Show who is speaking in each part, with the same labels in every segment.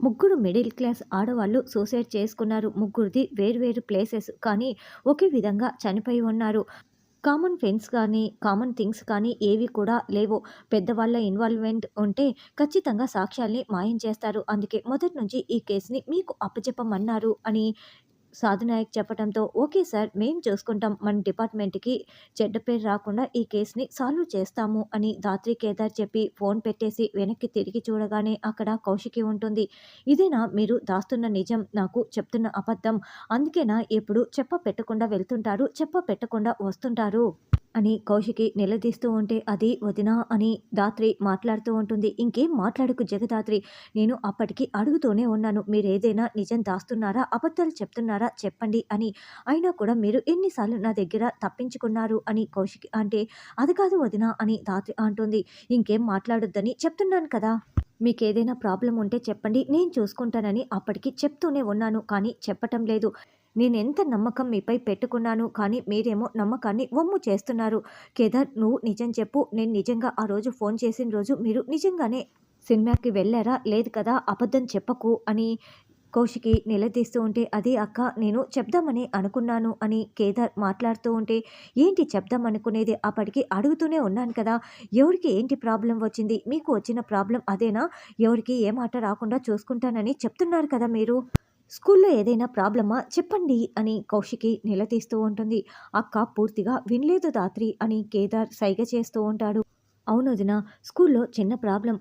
Speaker 1: ముగ్గురు middle class ఆడవాళ్ళు suicide చేసుకున్నారు. ముగ్గురిది వేర్వేరు ప్లేసెస్. కానీ ఒకే విధంగా చనిపోయి ఉన్నారు. కామన్ ఫ్రెండ్స్ కానీ, కామన్ థింగ్స్ కానీ ఏవి కూడా లేవు. పెద్దవాళ్ళ ఇన్వాల్వ్‌మెంట్ ఉంటే ఖచ్చితంగా సాక్ష్యాల్ని మాయం చేస్తారు. అందుకే మొదటి నుంచి ఈ కేస్‌ని మీకు అప్పచెప్పమన్నారు అని సాధునాయక్ చెప్పడంతో, ఓకే సార్ మేం చూసుకుంటాం. మన డిపార్ట్మెంట్‌కి చెడ్డ పేరు రాకుండా ఈ కేస్‌ని సాల్వ్ చేస్తాము అని ధాత్రి కేదార్ చెప్పి ఫోన్ పెట్టేసి వెనక్కి తిరిగి చూడగానే అక్కడ కౌశికి ఉంటుంది. ఇదేనా మీరు దాస్తున్న నిజం, నాకు చెప్తున్న అబద్ధం? అందుకేనా ఎప్పుడు చెప్ప పెట్టకుండా వెళ్తుంటారు, చెప్ప పెట్టకుండా వస్తుంటారు అని కౌశికి నిలదీస్తూ ఉంటే, అది వదినా అని ధాత్రి మాట్లాడుతూ ఉంటుంది. ఇంకేం మాట్లాడకు జగదాత్రి, నేను అప్పటికి అడుగుతూనే ఉన్నాను. మీరేదైనా నిజం దాస్తున్నారా, అబద్ధాలు చెప్తున్నారా చెప్పండి అని. అయినా కూడా మీరు ఎన్నిసార్లు నా దగ్గర తప్పించుకున్నారు అని కౌశికి అంటే, అది కాదు వదినా అని ధాత్రి అంటుంది. ఇంకేం మాట్లాడొద్దని చెప్తున్నాను కదా! మీకేదైనా ప్రాబ్లమ్ ఉంటే చెప్పండి, నేను చూసుకుంటానని అప్పటికి చెప్తూనే ఉన్నాను. కానీ చెప్పటం లేదు. నేనెంత నమ్మకం మీపై పెట్టుకున్నాను, కానీ మీరేమో నమ్మకాన్ని వమ్ము చేస్తున్నారు. కేదార్, నువ్వు నిజం చెప్పు. నేను నిజంగా ఆ రోజు ఫోన్ చేసిన రోజు మీరు నిజంగానే సినిమాకి వెళ్లారా? లేదు కదా! అబద్ధం చెప్పకు అని కౌశికి నిలదీస్తూ ఉంటే, అది అక్క నేను చెప్దామని అనుకున్నాను అని కేదార్ మాట్లాడుతూ ఉంటే, ఏంటి చెప్దామనుకునేది? అప్పటికి అడుగుతూనే ఉన్నాను కదా! ఎవరికి ఏంటి ప్రాబ్లమ్ వచ్చింది? మీకు వచ్చిన ప్రాబ్లమ్ అదేనా? ఎవరికి ఏ మాట రాకుండా చూసుకుంటానని చెప్తున్నారు కదా మీరు. స్కూల్లో ఏదైనా ప్రాబ్లమా చెప్పండి అని కౌశికి నిలదీస్తూ ఉంటుంది. అక్క పూర్తిగా వినలేదు ధాత్రి అని కేదార్ సైగ చేస్తూ ఉంటాడు. అవును వదిన, స్కూల్లో చిన్న ప్రాబ్లం.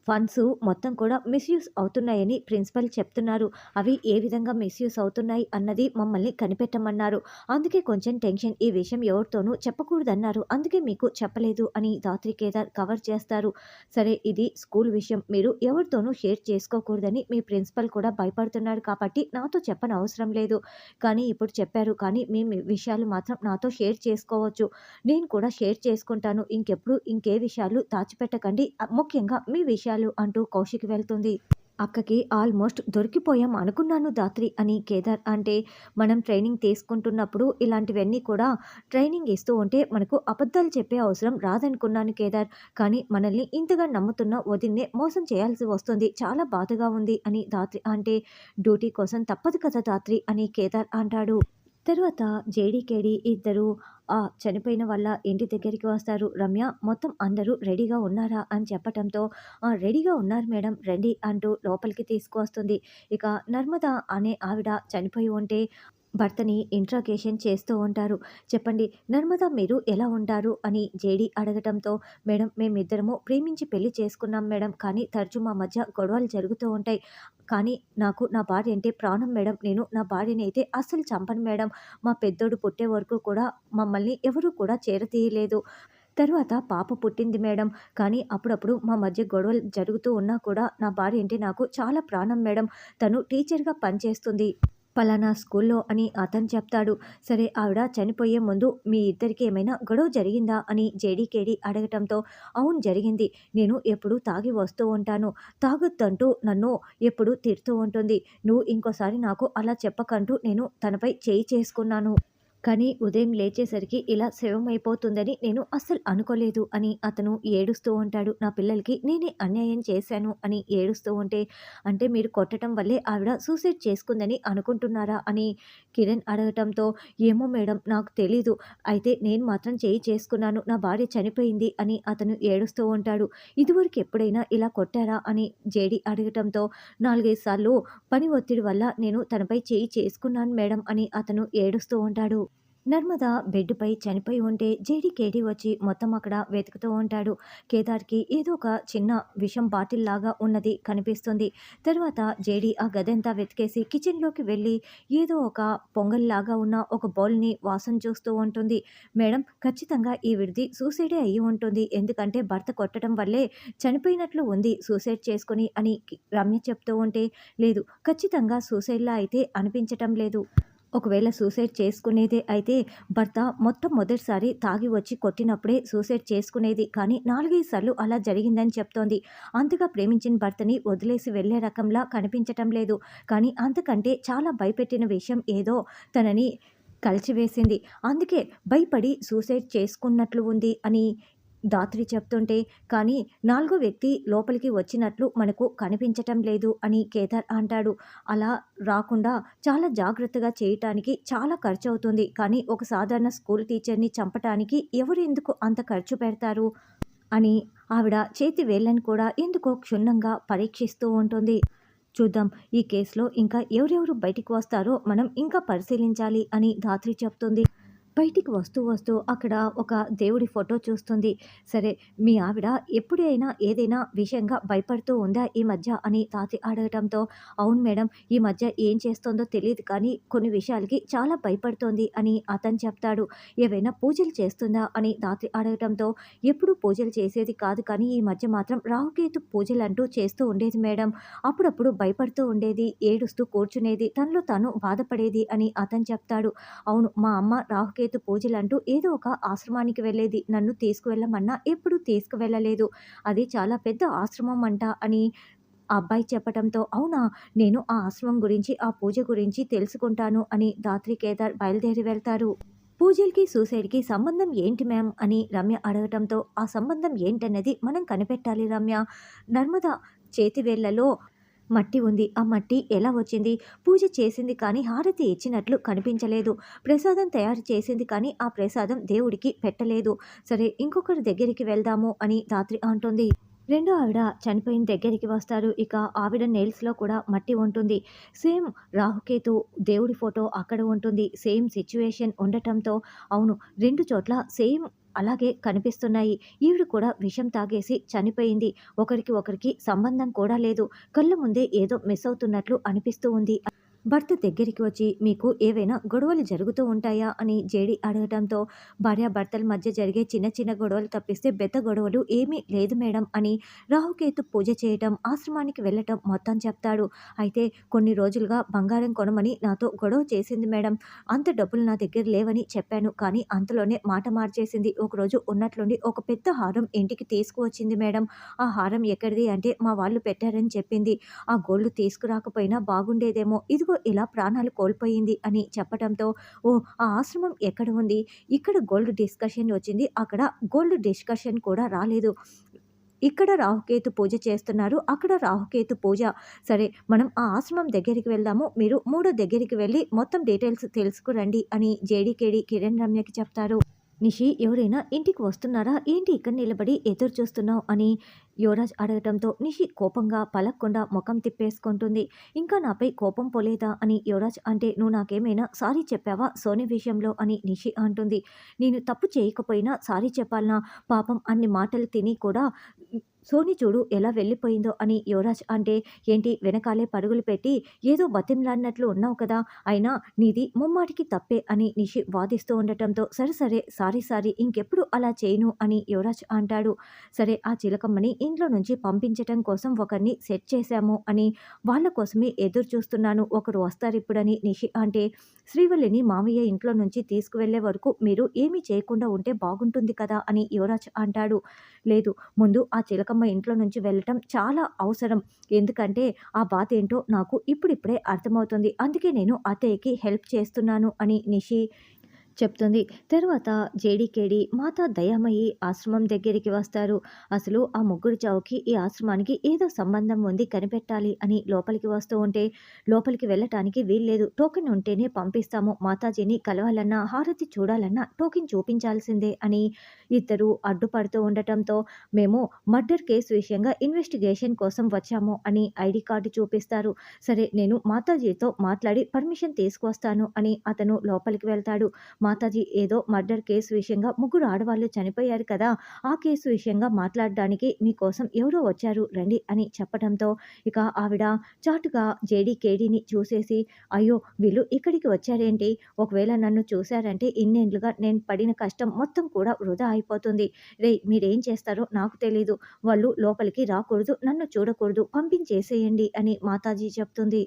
Speaker 1: ఫండ్స్ మొత్తం కూడా మిస్‌యూజ్ అవుతున్నాయని ప్రిన్సిపల్ చెప్తున్నారు. అవి ఏ విధంగా మిస్‌యూజ్ అవుతున్నాయి అన్నది మమ్మల్ని కనిపెట్టమన్నారు. అందుకే కొంచెం టెన్షన్. ఈ విషయం ఎవరితోనూ చెప్పకూడదన్నారు. అందుకే మీకు చెప్పలేదు అని ధాత్రి కేదార్ కవర్ చేస్తారు. సరే, ఇది స్కూల్ విషయం. మీరు ఎవరితోనూ షేర్ చేసుకోకూడదని మీ ప్రిన్సిపల్ కూడా భయపడుతున్నాడు కాబట్టి నాతో చెప్పనవసరం లేదు. కానీ ఇప్పుడు చెప్పారు. కానీ మీ మీ విషయాలు మాత్రం నాతో షేర్ చేసుకోవచ్చు. నేను కూడా షేర్ చేసుకుంటాను. ఇంకెప్పుడు ఇంకే విషయాలు దాచిపెట్టకండి. ముఖ్యంగా మీ విషయాలు అంటూ కౌశిక్ వెళ్తుంది. అక్కకి ఆల్మోస్ట్ దొరికిపోయాం అనుకున్నాను ధాత్రి అని కేదార్ అంటే, మనం ట్రైనింగ్ తీసుకుంటున్నప్పుడు ఇలాంటివన్నీ కూడా ట్రైనింగ్ ఇస్తూ ఉంటే మనకు అబద్ధాలు చెప్పే అవసరం రాదనుకున్నాను కేదార్. కానీ మనల్ని ఇంతగా నమ్ముతున్న వదిన్నే మోసం చేయాల్సి వస్తుంది. చాలా బాధగా ఉంది అని ధాత్రి అంటే, డ్యూటీ కోసం తప్పదు కదా ధాత్రి అని కేదార్ అంటాడు. తర్వాత జేడీ, కేడీ ఇద్దరు చనిపోయిన వాళ్ళ ఇంటి దగ్గరికి వస్తారు. రమ్య మొత్తం అందరూ రెడీగా ఉన్నారా అని చెప్పటంతో, రెడీగా ఉన్నారు మేడం రండి అంటూ లోపలికి తీసుకువస్తుంది. ఇక నర్మద అనే ఆవిడ చనిపోయి ఉంటే భర్తని ఇంట్రాగేషన్ చేస్తూ ఉంటారు. చెప్పండి నర్మద, మీరు ఎలా ఉంటారు అని జేడీ అడగటంతో, మేడం మేమిద్దరము ప్రేమించి పెళ్లి చేసుకున్నాం మేడం. కానీ తరచు మా మధ్య గొడవలు జరుగుతూ ఉంటాయి. కానీ నాకు నా భార్య అంటే ప్రాణం మేడం. నేను నా భార్యని అయితే అస్సలు చంపను మేడం. మా పెద్దోడు పుట్టే వరకు కూడా మమ్మల్ని ఎవరూ కూడా చేరతీయలేదు. తర్వాత పాప పుట్టింది మేడం. కానీ అప్పుడప్పుడు మా మధ్య గొడవలు జరుగుతూ ఉన్నా కూడా నా భార్య అంటే నాకు చాలా ప్రాణం మేడం. తను టీచర్‌గా పనిచేస్తుంది పలానా స్కూల్లో అని అతను చెప్తాడు. సరే, ఆవిడ చనిపోయే ముందు మీ ఇద్దరికి ఏమైనా గొడవ జరిగిందా అని జేడీ, కేడీ అడగటంతో, అవును జరిగింది. నేను ఎప్పుడూ తాగి వస్తూ ఉంటాను. తాగొద్దంటూ నన్ను ఎప్పుడూ తిడుతూ ఉంటుంది. నువ్వు ఇంకోసారి నాకు అలా చెప్పకంటూ నేను తనపై చేయి చేసుకున్నాను. కానీ ఉదయం లేచేసరికి ఇలా శవమైపోతుందని నేను అస్సలు అనుకోలేదు అని అతను ఏడుస్తూ ఉంటాడు. నా పిల్లలకి నేనే అన్యాయం చేశాను అని ఏడుస్తూ ఉంటే, అంటే మీరు కొట్టడం వల్లే ఆవిడ సూసైడ్ చేసుకుందని అనుకుంటున్నారా అని కిరణ్ అడగటంతో, ఏమో మేడం నాకు తెలీదు. అయితే నేను మాత్రం చేయి చేసుకున్నాను. నా భార్య చనిపోయింది అని అతను ఏడుస్తూ ఉంటాడు. ఇదివరకు ఎప్పుడైనా ఇలా కొట్టారా అని జేడీ అడగటంతో, 4, 5 సార్లు పని ఒత్తిడి వల్ల నేను తనపై చేయి చేసుకున్నాను మేడం అని అతను ఏడుస్తూ ఉంటాడు. నర్మద బెడ్‌పై చనిపోయి ఉంటే జేడీ, కేడీ వచ్చి మొత్తం అక్కడ వెతుకుతూ ఉంటాడు. కేదార్‌కి ఏదో ఒక చిన్న విషం బాటిల్ లాగా ఉన్నది కనిపిస్తుంది. తర్వాత జేడీ ఆ గదంతా వెతికేసి కిచెన్‌లోకి వెళ్ళి ఏదో ఒక పొంగల్‌లాగా ఉన్న ఒక బౌల్‌ని వాసన చూస్తూ ఉంటుంది. మేడం ఖచ్చితంగా ఈవిడది సూసైడే అయ్యి ఉంటుంది. ఎందుకంటే భర్త కొట్టడం వల్లే చనిపోయినట్లు ఉంది సూసైడ్ చేసుకొని అని రమ్య చెప్తూ ఉంటే, లేదు ఖచ్చితంగా సూసైడ్‌లా అయితే అనిపించటం లేదు. ఒకవేళ సూసైడ్ చేసుకునేదే అయితే భర్త మొట్టమొదటిసారి తాగి వచ్చి కొట్టినప్పుడే సూసైడ్ చేసుకునేది. కానీ 4, 5 సార్లు అలా జరిగిందని చెప్తోంది. అంతగా ప్రేమించిన భర్తని వదిలేసి వెళ్ళే రకంలా కనిపించటం లేదు. కానీ అంతకంటే చాలా భయపెట్టిన విషయం ఏదో తనని కలిచివేసింది. అందుకే భయపడి సూసైడ్ చేసుకున్నట్లు ఉంది అని ధాత్రి చెప్తుంటే, కానీ నాలుగో వ్యక్తి లోపలికి వచ్చినట్లు మనకు కనిపించటం లేదు అని కేదార్ అంటాడు. అలా రాకుండా చాలా జాగ్రత్తగా చేయటానికి చాలా ఖర్చవుతుంది. కానీ ఒక సాధారణ స్కూల్ టీచర్‌ని చంపటానికి ఎవరు ఎందుకు అంత ఖర్చు పెడతారు? అని ఆవిడ చేతి వేళ్ళని కూడా ఎందుకో క్షుణ్ణంగా పరీక్షిస్తూ ఉంటుంది. చూద్దాం, ఈ కేసులో ఇంకా ఎవరెవరు బయటికి వస్తారో మనం ఇంకా పరిశీలించాలి అని ధాత్రి చెప్తుంది. బయటికి వస్తూ వస్తూ అక్కడ ఒక దేవుడి ఫోటో చూస్తుంది. సరే, మీ ఆవిడ ఎప్పుడైనా ఏదైనా విషయంగా భయపడుతూ ఉందా ఈ మధ్య అని తాతి అడగటంతో, అవును మేడం, ఈ మధ్య ఏం చేస్తోందో తెలియదు కానీ కొన్ని విషయాలకి చాలా భయపడుతోంది అని అతను చెప్తాడు. ఏవైనా పూజలు చేస్తుందా అని తాతి అడగటంతో, ఎప్పుడు పూజలు చేసేది కాదు కానీ ఈ మధ్య మాత్రం రాహుకేతు పూజలు అంటూ చేస్తూ ఉండేది మేడం. అప్పుడప్పుడు భయపడుతూ ఉండేది, ఏడుస్తూ కూర్చునేది, తనలో తాను బాధపడేది అని అతను చెప్తాడు. అవును, మా అమ్మ రాహుకేతు పూజలంటూ ఏదో ఒక ఆశ్రమానికి వెళ్ళేది. నన్ను తీసుకువెళ్ళమన్నా ఎప్పుడూ తీసుకువెళ్ళలేదు. అది చాలా పెద్ద ఆశ్రమం అంట అని ఆ అబ్బాయి చెప్పటంతో, అవునా, నేను ఆ ఆశ్రమం గురించి, ఆ పూజ గురించి తెలుసుకుంటాను అని ధాత్రి కేదార్ బయలుదేరి వెళ్తారు. పూజలకి సూసైడ్‌కి సంబంధం ఏంటి మ్యామ్ అని రమ్య అడగటంతో, ఆ సంబంధం ఏంటన్నది మనం కనిపెట్టాలి రమ్య. నర్మద చేతి వేళ్ళలో మట్టి ఉంది. ఆ మట్టి ఎలా వచ్చింది? పూజ చేసింది కానీ హారతి ఇచ్చినట్లు కనిపించలేదు. ప్రసాదం తయారు చేసింది కానీ ఆ ప్రసాదం దేవుడికి పెట్టలేదు. సరే, ఇంకొకరి దగ్గరికి వెళ్దాము అని ధాత్రి అంటుంది. రెండో ఆవిడ చనిపోయిన దగ్గరికి వస్తారు. ఇక ఆవిడ నెయిల్స్‌లో కూడా మట్టి ఉంటుంది. సేమ్ రాహుకేతు దేవుడి ఫోటో అక్కడ ఉంటుంది. సేమ్ సిట్యుయేషన్ ఉండటంతో, అవును, 2 చోట్ల సేమ్ అలాగే కనిపిస్తున్నాయి. ఈవిడ కూడా విషం తాగేసి చనిపోయింది. ఒకరికి సంబంధం కూడా లేదు. కళ్ళ ముందే ఏదో మిస్ అవుతున్నట్లు అనిపిస్తూ ఉంది. భర్త దగ్గరికి వచ్చి, మీకు ఏవైనా గొడవలు జరుగుతూ ఉంటాయా అని జేడీ అడగటంతో, భార్యాభర్తల మధ్య జరిగే చిన్న చిన్న గొడవలు తప్పిస్తే పెద్ద గొడవలు ఏమీ లేదు మేడం అని రాహుకేతు పూజ చేయటం, ఆశ్రమానికి వెళ్ళటం మొత్తం చెప్తాడు. అయితే కొన్ని రోజులుగా బంగారం కొనమని నాతో గొడవ చేసింది మేడం. అంత డబ్బులు నా దగ్గర లేవని చెప్పాను. కానీ అంతలోనే మాట మార్చేసింది. ఒకరోజు ఉన్నట్లుండి ఒక పెద్ద హారం ఇంటికి తీసుకువచ్చింది మేడం. ఆ హారం ఎక్కడిది అంటే మా వాళ్ళు పెట్టారని చెప్పింది. ఆ గోల్డ్ తీసుకురాకపోయినా బాగుండేదేమో, ఇదిగో ఇలా ప్రాణాలు కోల్పోయింది అని చెప్పటంతో, ఓ, ఆ ఆశ్రమం ఎక్కడ ఉంది? ఇక్కడ గోల్డ్ డిస్కషన్ వచ్చింది, అక్కడ గోల్డ్ డిస్కషన్ కూడా రాలేదు. ఇక్కడ రాహుకేతు పూజ చేస్తున్నారు, అక్కడ రాహుకేతు పూజ. సరే, మనం ఆ ఆశ్రమం దగ్గరికి వెళ్దాము, మీరు మూడో దగ్గరికి వెళ్ళి మొత్తం డీటెయిల్స్ తెలుసుకురండి అని జేడీకేడి కిరణ్ రమ్యకి చెప్తారు. నిషి, ఎవరైనా ఇంటికి వస్తున్నారా ఏంటి ఇక్కడ నిలబడి ఎదురు చూస్తున్నావు అని యువరాజ్ అడగటంతో, నిషి కోపంగా పలక్కుండా ముఖం తిప్పేసుకుంటుంది. ఇంకా నాపై కోపం పోలేదా అని యువరాజ్ అంటే, నువ్వు నాకేమైనా సారీ చెప్పావా సోని విషయంలో అని నిషి అంటుంది. నేను తప్పు చేయకపోయినా సారీ చెప్పాలనా? పాపం అన్ని మాటలు తిని కూడా సోని చూడు ఎలా వెళ్ళిపోయిందో అని యువరాజ్ అంటే, ఏంటి వెనకాలే పరుగులు పెట్టి ఏదో బతిమలాడినట్లు ఉన్నావు కదా, అయినా నీది ముమ్మాటికి తప్పే అని నిషి వాదిస్తూ ఉండటంతో, సరే సరే, సారీ ఇంకెప్పుడు అలా చేయను అని యువరాజ్ అంటాడు. సరే, ఆ చిలకమ్మని ఇంట్లో నుంచి పంపించటం కోసం ఒకరిని సెట్ చేశాము అని వాళ్ళ కోసమే ఎదురు చూస్తున్నాను, ఒకరు వస్తారిప్పుడని నిషి అంటే, శ్రీవల్లిని మామయ్య ఇంట్లో నుంచి తీసుకువెళ్లే వరకు మీరు ఏమీ చేయకుండా ఉంటే బాగుంటుంది కదా అని యువరాజ్ అంటాడు. లేదు, ముందు ఆ చిలకమ్మ ఇంట్లో నుంచి వెళ్ళటం చాలా అవసరం. ఎందుకంటే ఆ బాధ ఏంటో నాకు ఇప్పుడిప్పుడే అర్థమవుతుంది. అందుకే నేను అత్తయ్యకి హెల్ప్ చేస్తున్నాను అని నిషి చెప్తుంది. తర్వాత జేడీకేడి మాతా దయామయి ఆశ్రమం దగ్గరికి వస్తారు. అసలు ఆ ముగ్గురు చావుకి ఈ ఆశ్రమానికి ఏదో సంబంధం ఉంది, కనిపెట్టాలి అని లోపలికి వస్తూ ఉంటే, లోపలికి వెళ్ళటానికి వీల్లేదు, టోకెన్ ఉంటేనే పంపిస్తాము, మాతాజీని కలవాలన్నా హారతి చూడాలన్నా టోకెన్ చూపించాల్సిందే అని ఇద్దరు అడ్డుపడుతూ ఉండటంతో, మేము మర్డర్ కేసు విషయంగా ఇన్వెస్టిగేషన్ కోసం వచ్చాము అని ఐడి కార్డు చూపిస్తారు. సరే, నేను మాతాజీతో మాట్లాడి పర్మిషన్ తీసుకొస్తాను అని అతను లోపలికి వెళ్తాడు. మాతాజీ, ఏదో మర్డర్ కేసు విషయంగా ముగ్గురు ఆడవాళ్ళు చనిపోయారు కదా, ఆ కేసు విషయంగా మాట్లాడడానికి మీకోసం ఎవరో వచ్చారు రండి అని చెప్పడంతో, ఇక ఆవిడ చాటుగా జేడీకేడీని చూసేసి, అయ్యో, వీళ్ళు ఇక్కడికి వచ్చారేంటి? ఒకవేళ నన్ను చూశారంటే ఇన్నేళ్లుగా నేను పడిన కష్టం మొత్తం కూడా వృధా అయిపోతుంది. రేయ్, మీరేం చేస్తారో నాకు తెలీదు. వాళ్ళు లోపలికి రాకూడదు, నన్ను చూడకూడదు, పంపించేసేయండి అని మాతాజీ చెప్తుంది.